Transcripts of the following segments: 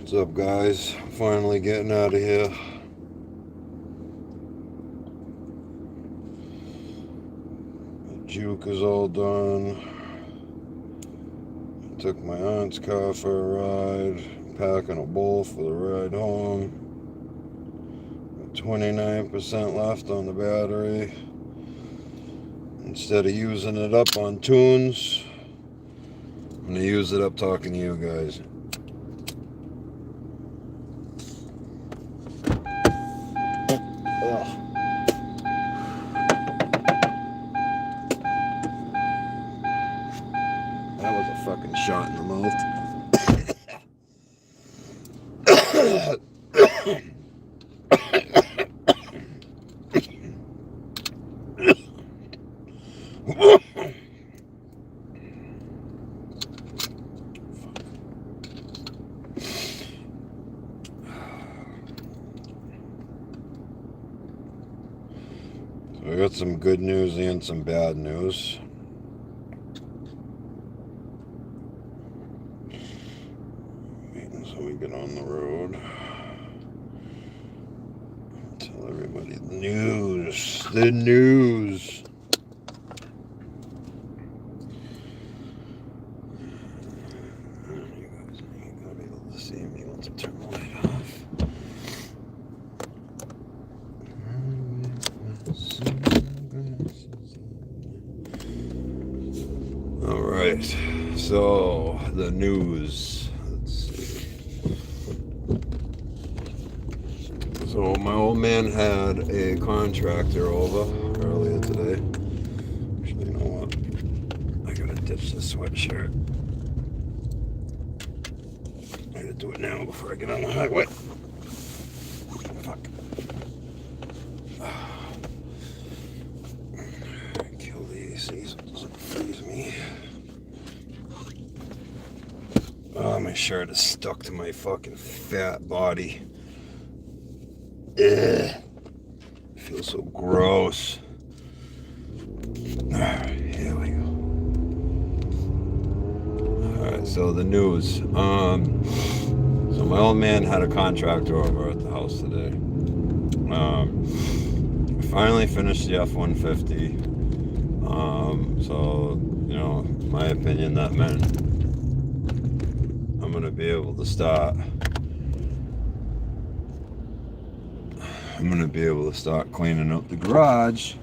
What's up, guys? Finally getting out of here. The juke is all done. Took my aunt's car for a ride. Packing a bowl for the ride home. 29% left on the battery. Instead of using it up on tunes, I'm going to use it up talking to you guys. That was a fucking shot in the mouth. So I got some good news and some bad news. Waiting so we get on the road. Tell everybody the news. The news. You guys ain't gonna be able to see me. Let's turn the light off. All right, so the news. Let's see. So my old man had a contractor over earlier today. Actually, you know what? I gotta ditch the sweatshirt. I gotta do it now before I get on the highway. Fuck. Kill the AC so it doesn't freeze me. Oh, my shirt is stuck to my fucking fat body. Ugh. Feels so gross. Here we go. Alright, so the news. So my old man had a contractor over at the house today. Finally finished the F-150. So, you know, in my opinion, that meant I'm gonna be able to start. I'm gonna be able to start cleaning up the garage,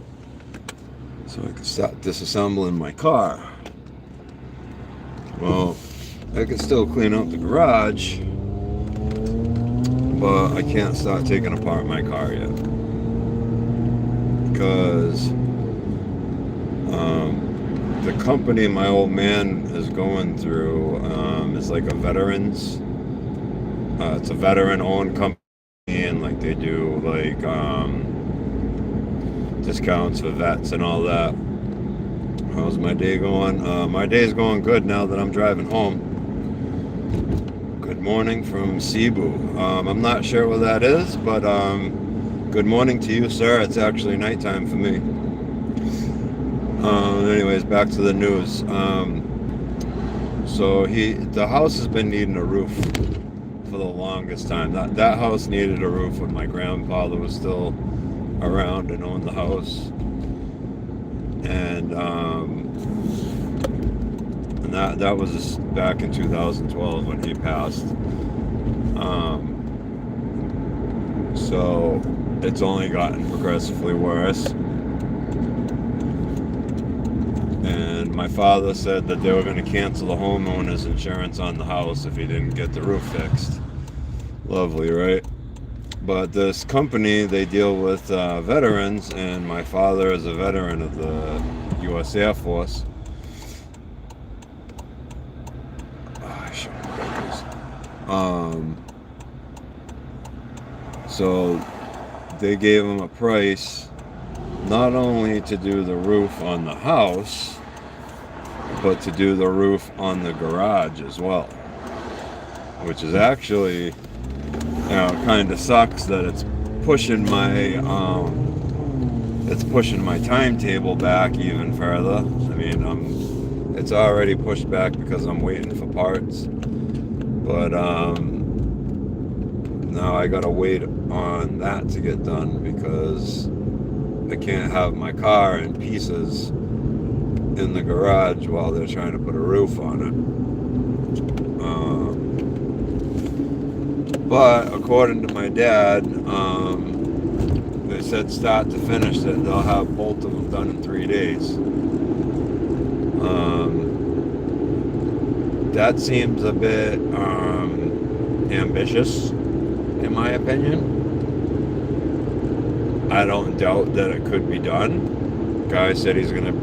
so I can start disassembling my car. Well, I can still clean up the garage, but I can't start taking apart my car yet because the company my old man is going through is like a veterans. It's a veteran-owned company, and like they do like discounts for vets and all that. How's my day going? My day's going good now that I'm driving home. Good morning from Cebu. I'm not sure what that is, but good morning to you, sir. It's actually nighttime for me. Anyways, back to the news. So the house has been needing a roof for the longest time. That house needed a roof when my grandfather was still around and owned the house, and that was back in 2012 when he passed. So it's only gotten progressively worse. And my father said that they were going to cancel the homeowner's insurance on the house if he didn't get the roof fixed. Lovely, right? But this company, they deal with veterans, and my father is a veteran of the U.S. Air Force. So they gave him a price not only to do the roof on the house, but to do the roof on the garage as well, which is actually, you know, kind of sucks that it's pushing my timetable back even further. I mean, it's already pushed back because I'm waiting for parts. But now I gotta wait on that to get done because I can't have my car in pieces in the garage while they're trying to put a roof on it. But according to my dad, they said start to finish it, they'll have both of them done in 3 days. That seems a bit ambitious, in my opinion. I don't doubt that it could be done. Guy said he's gonna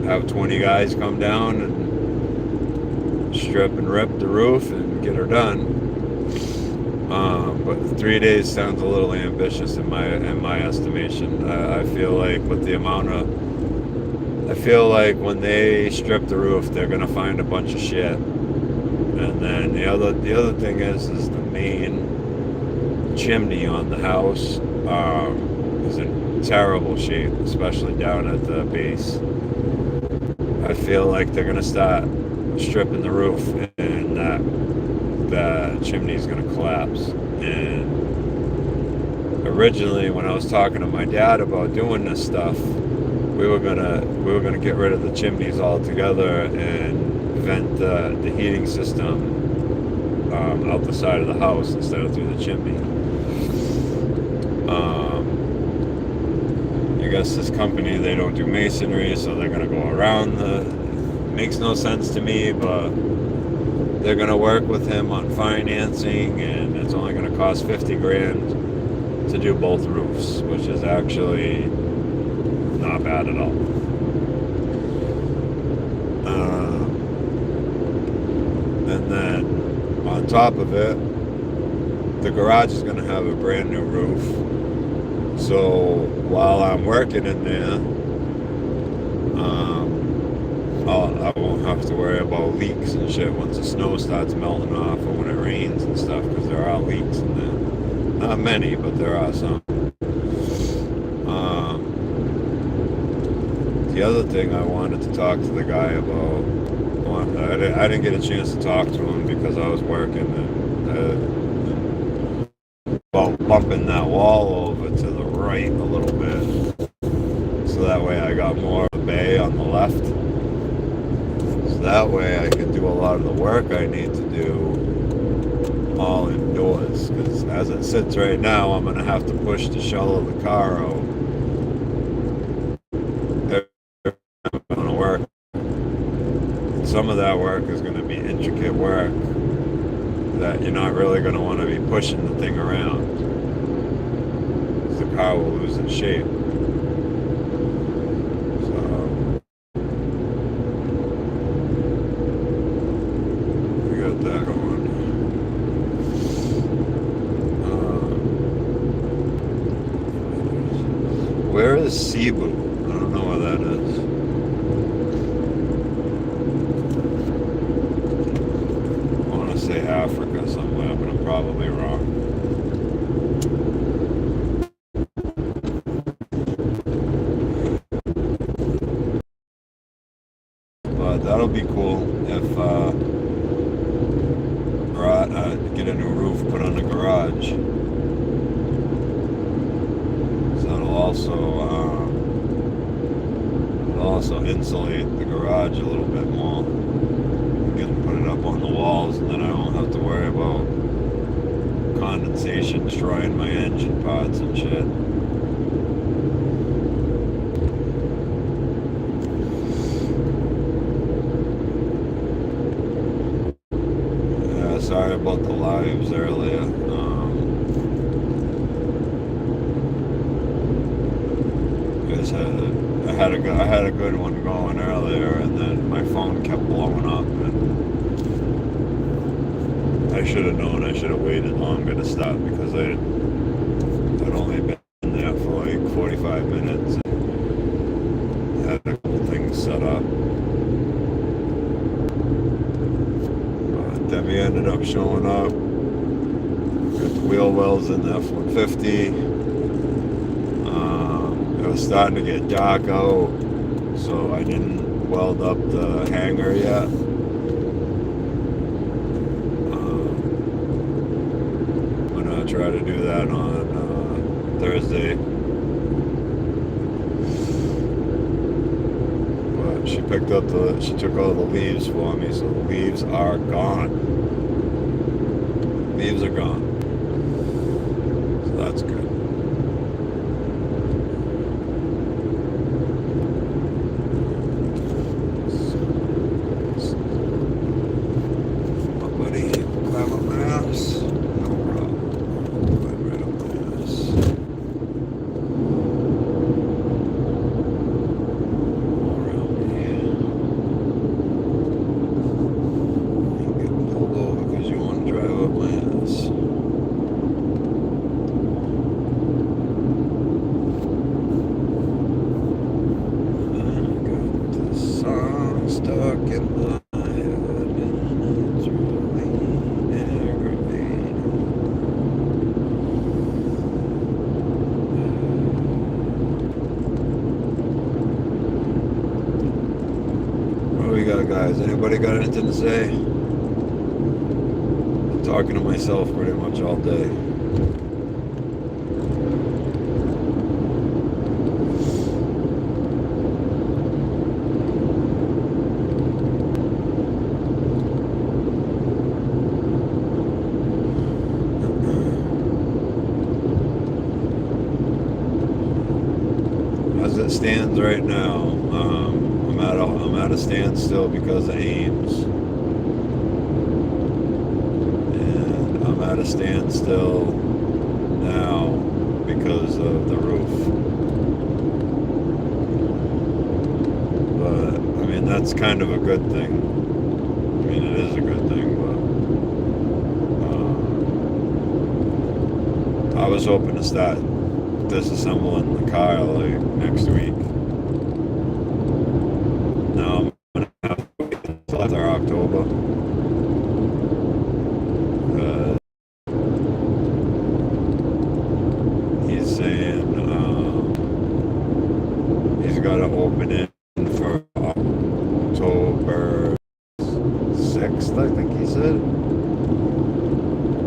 have 20 guys come down and strip and rip the roof and get her done. But 3 days sounds a little ambitious in my estimation. I feel like with the amount of, I feel like when they strip the roof, they're gonna find a bunch of shit. And then the other thing is the main chimney on the house is in terrible shape, especially down at the base. I feel like they're gonna start stripping the roof, and that chimney is gonna collapse. And originally, when I was talking to my dad about doing this stuff, we were gonna get rid of the chimneys altogether and vent the heating system out the side of the house instead of through the chimney. I guess this company, they don't do masonry, so they're gonna go around makes no sense to me, but they're gonna work with him on financing, and it's only gonna cost 50 grand to do both roofs, which is actually not bad at all. And then on top of it, the garage is going to have a brand new roof. So while I'm working in there, I won't have to worry about leaks and shit once the snow starts melting off or when it rains and stuff, because there are leaks in there. Not many, but there are some. The other thing I wanted to talk to the guy about, I didn't get a chance to talk to him because I was working, about bumping that wall over to the right a little bit, so that way I got more of the bay on the left, so that way I can do a lot of the work I need to do all indoors, because as it sits right now, I'm going to have to push the shell of the car out. Going to work. Some of that work is going to be intricate work that you're not really going to want to be pushing the thing around, because the car will lose its shape. So we got that going. Where is Cebu? I don't know where that is. Say Africa somewhere, but I'm probably wrong. But that'll be cool if get a new roof put on the garage. So it'll also insulate the garage a little bit more. Put it up on the walls, and then I won't have to worry about condensation destroying my engine pods and shit. Yeah, sorry about the lives earlier. I had a good one going earlier, and then my phone kept blowing up, and I should have known. I should have waited longer to stop, because I'd only been there for like 45 minutes and had a couple things set up. But then we ended up showing up. Got the wheel wells in the F-150. It was starting to get dark out, so I didn't weld up the hanger yet. I'm gonna try to do that on Thursday. But she took all the leaves for me, so the leaves are gone. Leaves are gone. So that's good. Guys, anybody got anything to say? I'm talking to myself pretty much all day. As it stands right now, I'm at a standstill because of Ames, and I'm at a standstill now because of the roof. But I mean, that's kind of a good thing. I mean, it is a good thing, but I was hoping to start disassembling the car like next week. Now I'm gonna have to wait until after October. He's saying he's got to open it for October 6th, I think he said.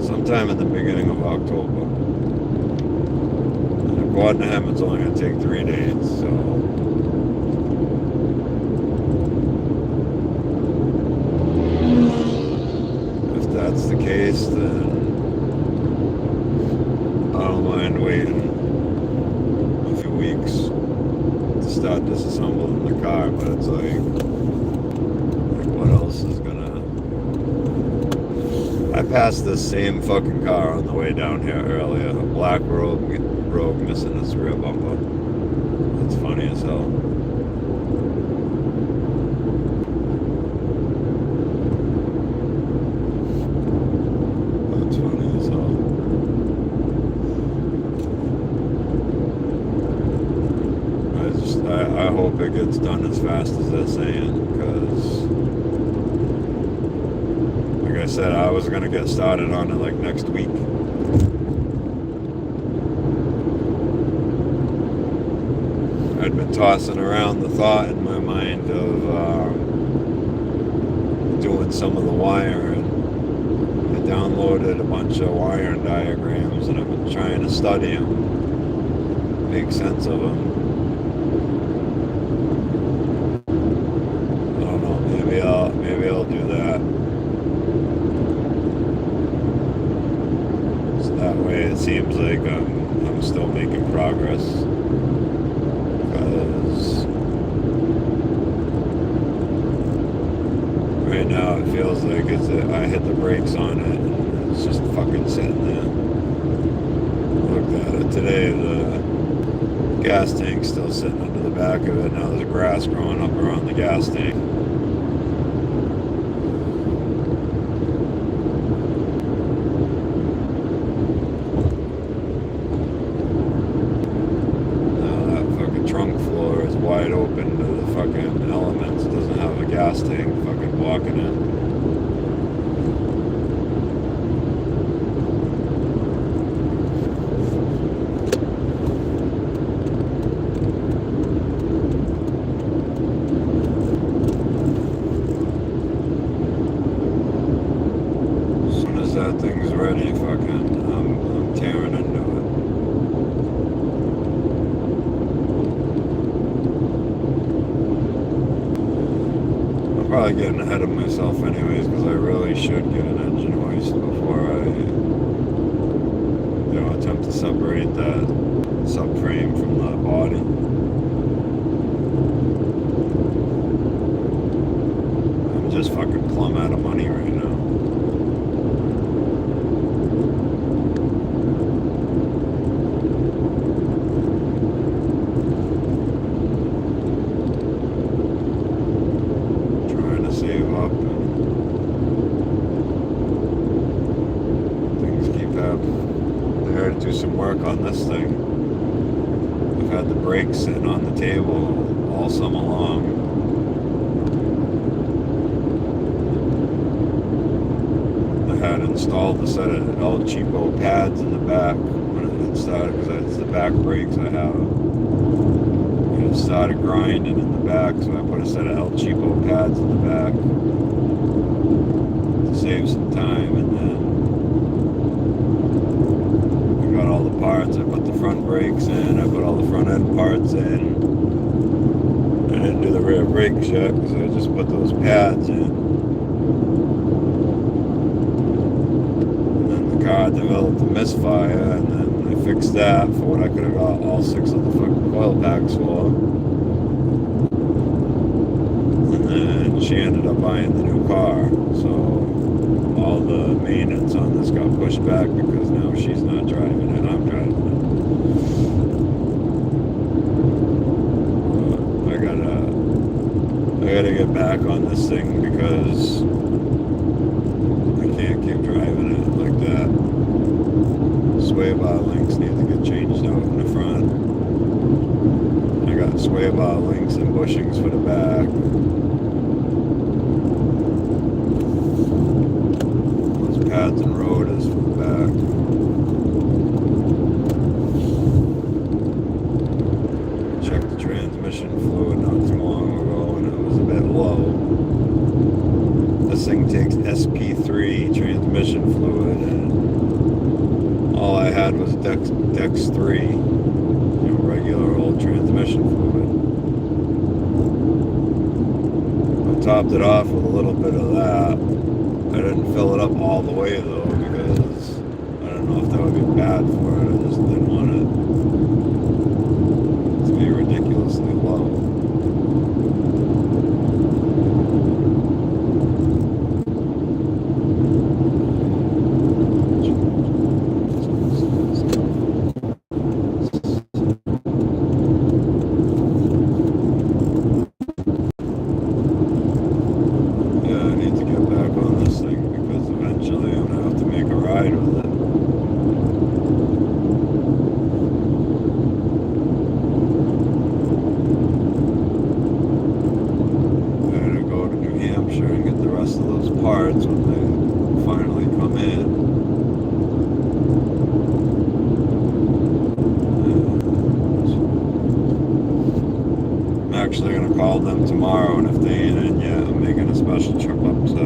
Sometime in the beginning of October. And according to him, it's only going to take 3 days, so. That's the case, then I don't mind waiting a few weeks to start disassembling the car, but it's like what else is gonna... I passed this same fucking car on the way down here earlier, a black Rogue missing its rear bumper. It's funny as hell. I hope it gets done as fast as they're saying, because like I said, I was going to get started on it like next week. I'd been tossing around the thought in my mind of doing some of the wiring. I downloaded a bunch of wiring diagrams and I've been trying to study them, make sense of them. Maybe I'll do that. So that way it seems like I'm still making progress. Because right now it feels like I hit the brakes on it and it's just fucking sitting there. Looked at it today, the gas tank's still sitting under the back of it. Now there's grass growing up around the gas tank. Wide open to the fucking elements. It doesn't have a gas tank fucking blocking it. that thing's ready, I'm tearing into it. I'm probably getting ahead of myself anyways, because I really should get an engine hoist before I, attempt to separate that subframe from the body. I'm just fucking plumb out of money right now. Trying to save up, and things keep happening. I gotta do some work on this thing. I've had the brakes sitting on the table all summer long. I had installed a set of El Cheapo pads in the back when it started, because it's the back brakes I have. And it started grinding in the back, so I put a set of El Cheapo pads in the back to save some time, and then all the parts. I put the front brakes in, I put all the front end parts in. I didn't do the rear brakes yet because I just put those pads in. And then the car developed a misfire, and then I fixed that for what I could have got all 6 of the fucking coil packs for. And then she ended up buying the new car, so all the maintenance on this got pushed back because now she's not driving it, I'm driving it. I gotta get back on this thing because I can't keep driving it like that. Sway bar links need to get changed out in the front. I got sway bar links and bushings for the back. Pads and rotors for the back. Checked the transmission fluid not too long ago, and it was a bit low. This thing takes SP3 transmission fluid, and all I had was Dex 3, regular old transmission fluid. I topped it off with a little bit of that. I didn't fill it up all the way though, because I don't know if that would be bad for it. I just didn't want it to be ridiculously low. Parts when they finally come in. I'm actually going to call them tomorrow, and if they ain't in yet, I'm making a special trip up to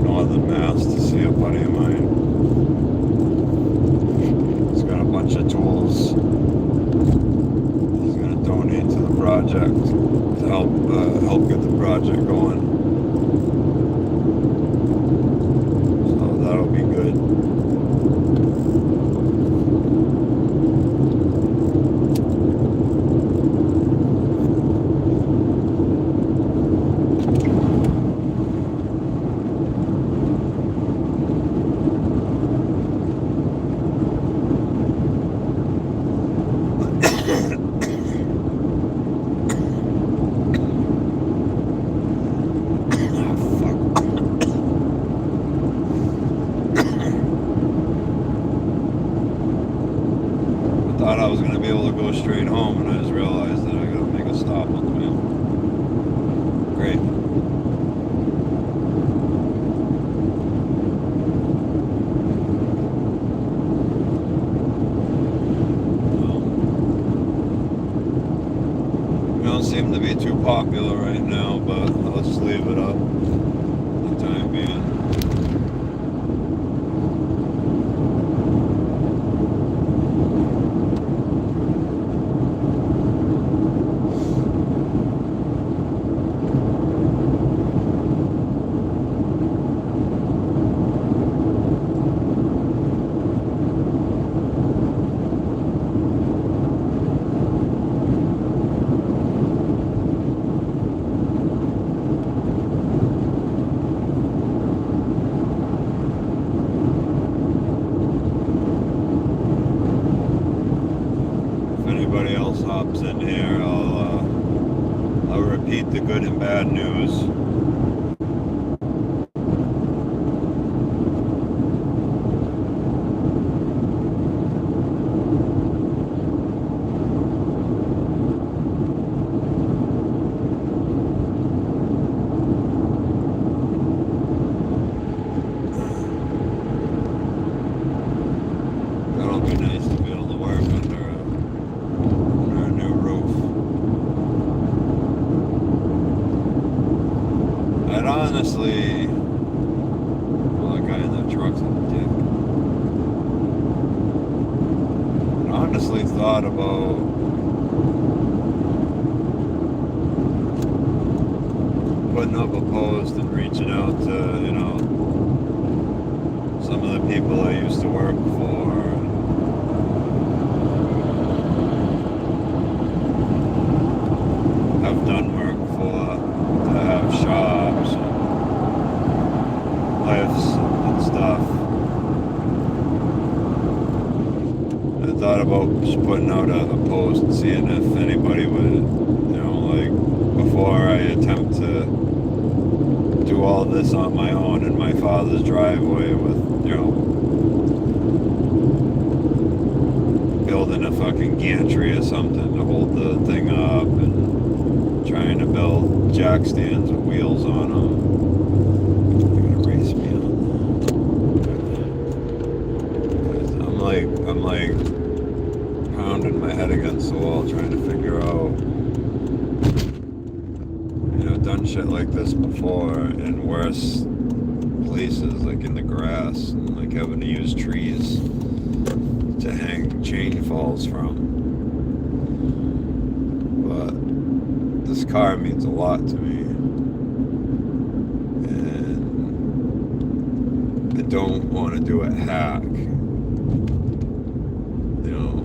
Northern Mass to see a buddy of mine. He's got a bunch of tools he's going to donate to the project to help get the project going. That'll be good. Thought I was going to be able to go straight home, and I just realized that I got to make a stop on the way home. Great. We don't seem to be too popular right now, but let's leave it up for the time being. bad news. That'll be nice to be able to work under a new roof. I'd honestly, well, the guy in the truck's a dick. I honestly thought about putting up a post and reaching out to, you know, some of the people I used to work for. Have done work for, to have shops and lifts and stuff. I thought about just putting out a post and seeing if anybody would, you know, like, before I attempt to do all this on my own in my father's driveway with, you know, building a fucking gantry or something to hold the thing up and trying to build jack stands with wheels on them. They're gonna race me on that. I'm like pounding my head against the wall trying to figure out, you know, done shit like this before in worse places, like in the grass, and like having to use trees to hang chain falls from. But this car means a lot to me, and I don't want to do it hack, you know,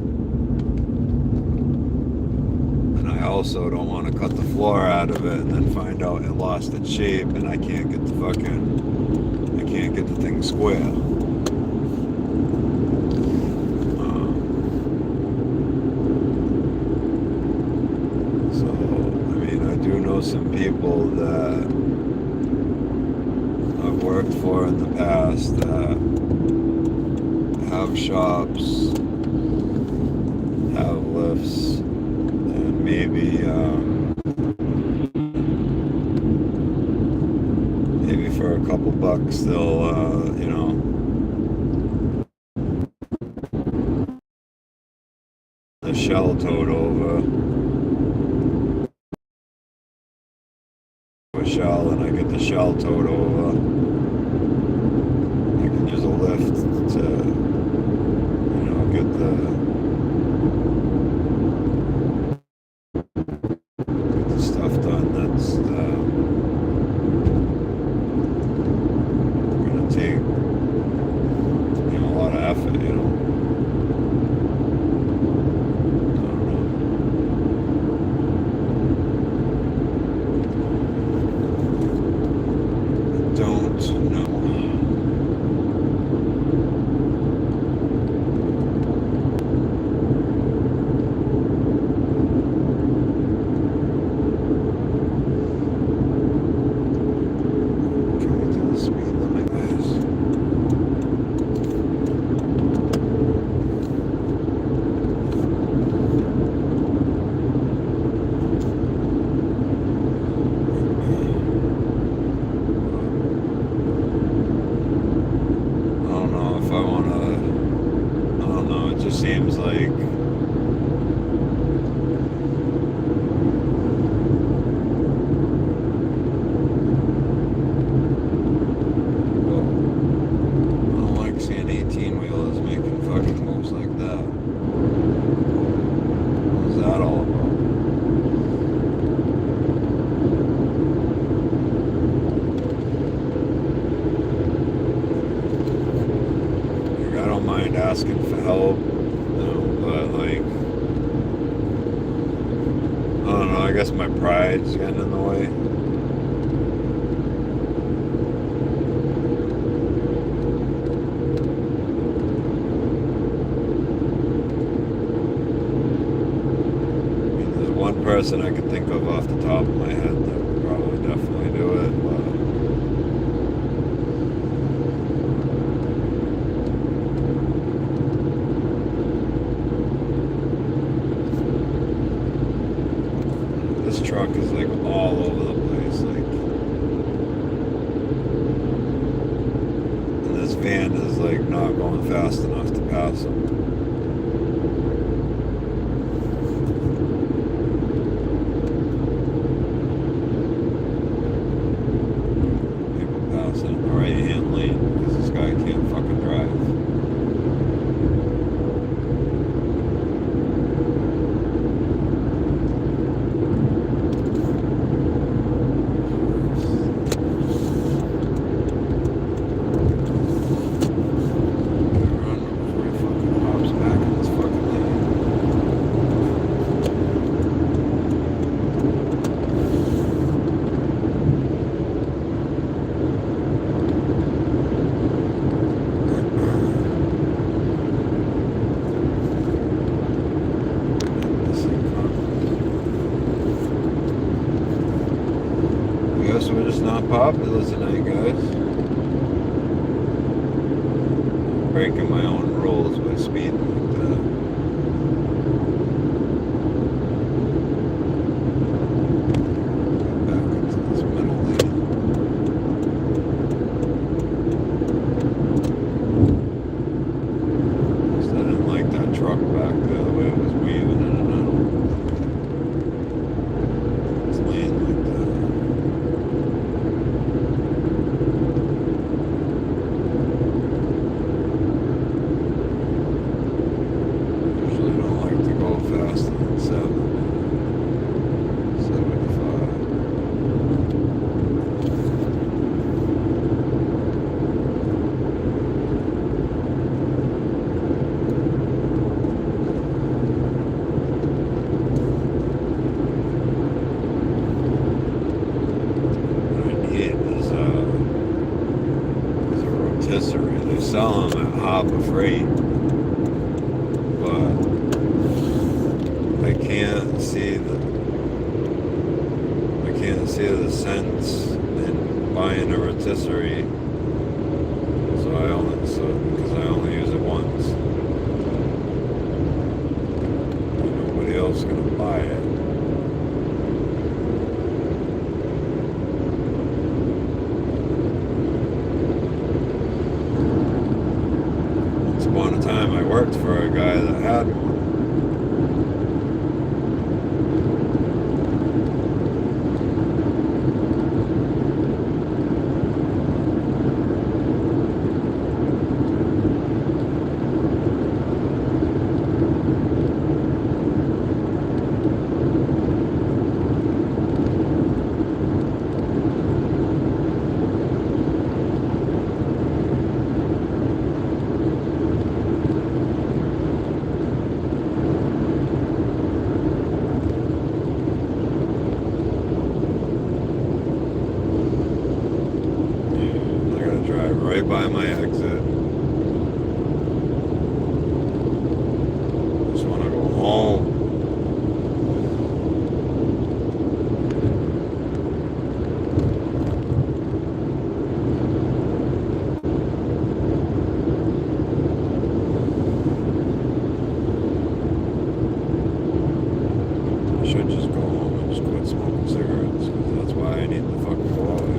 and I also don't want to cut the floor out of it and then find out it lost its shape and I can't get the thing square. Some people that I've worked for in the past that have shops, have lifts, and maybe for a couple bucks they'll, you know, the shell towed over. A shell and I get the shell towed over. I can use a lift to, you know, get the stuff done. That's gonna take, you know, a lot of effort, you know. Seems like asking for help, you know, but like, I don't know, I guess my pride's getting in the way. I mean, there's one person I could think of off the top of my head that would probably van is like not going fast enough to pass them. People passing in the right hand lane because this guy can't fucking drive. Guess we're just not popular tonight, guys. Breaking my own rules by speeding like that. Get back into this middle lane. I didn't like that truck back there, the way it was weaving in and out. It's laying like that. Faster than 75. What I need is a rotisserie. They sell them at Harbor Freight, but I can't see the sense in buying a rotisserie, because I only use it once. Nobody else is gonna buy it. Once upon a time, I worked for a guy that had one. Right by my exit. Just want to go home. I should just go home and just quit smoking cigarettes, because that's why I need to fucking go out here.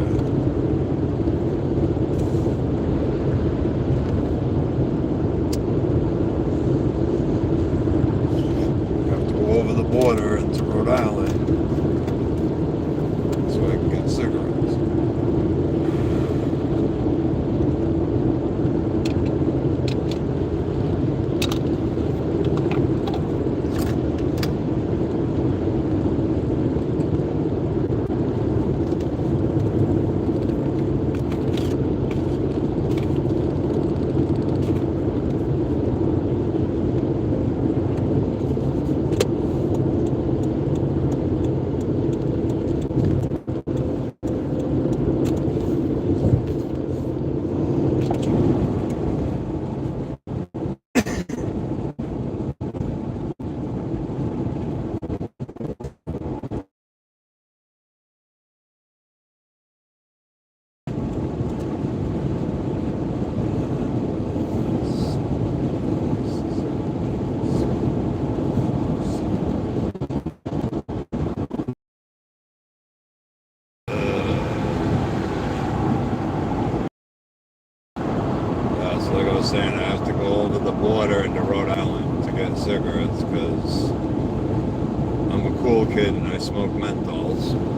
saying I have to go over the border into Rhode Island to get cigarettes because I'm a cool kid and I smoke menthols.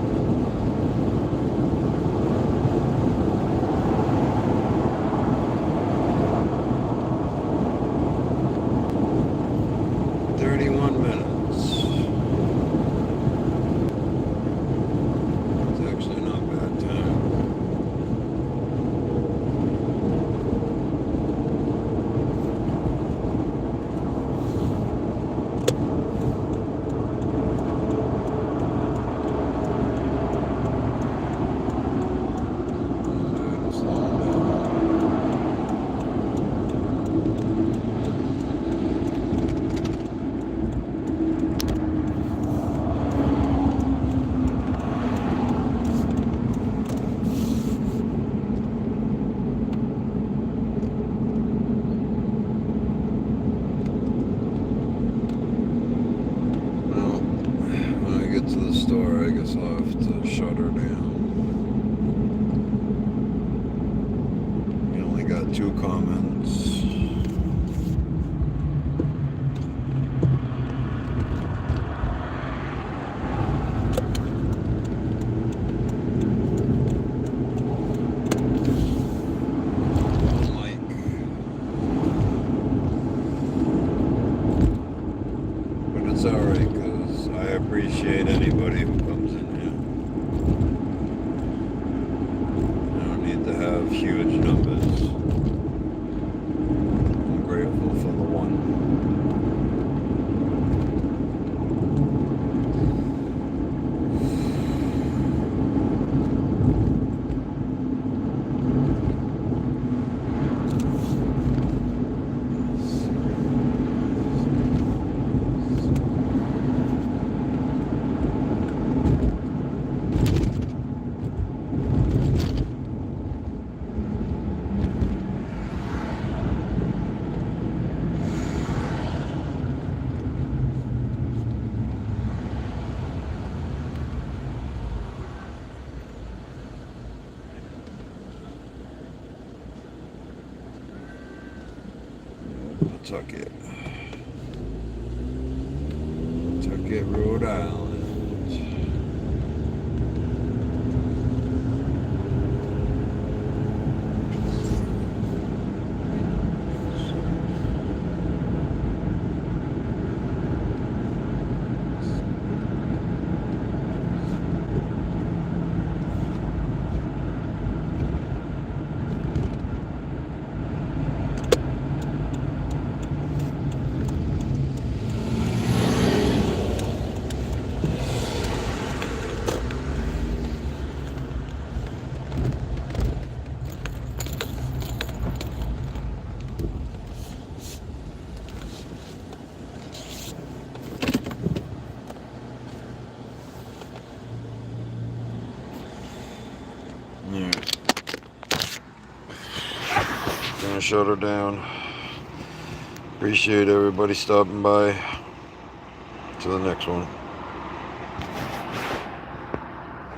To the store, I guess I'll have to shut her down. We only got 2 comments. But it's alright, because I appreciate anybody who comes in here. I don't need to have huge numbers. I'm grateful for the one. Tucket, Rhode Island. Gonna shut her down. Appreciate everybody stopping by. To the next one.